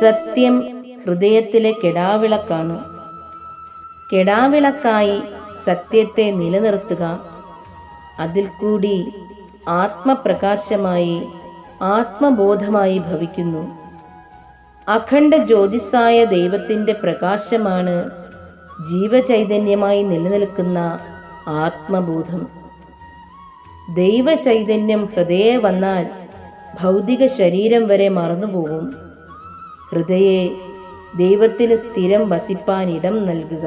സത്യം ഹൃദയത്തിലെ കെടാവിളക്കാണ്. കെടാവിളക്കായി സത്യത്തെ നിലനിർത്തുക, അതിൽ കൂടി ആത്മപ്രകാശമായി ആത്മബോധമായി ഭവിക്കുന്നു. അഖണ്ഡ ജ്യോതിസായ ദൈവത്തിൻ്റെ പ്രകാശമാണ് ജീവചൈതന്യമായി നിലനിൽക്കുന്ന ആത്മബോധം. ദൈവചൈതന്യം ഹൃദയെ വന്നാൽ ഭൗതിക ശരീരം വരെ മറന്നുപോകും. ഹൃദയെ ദൈവത്തിന് സ്ഥിരം വസിപ്പാൻ ഇടം നൽകുക.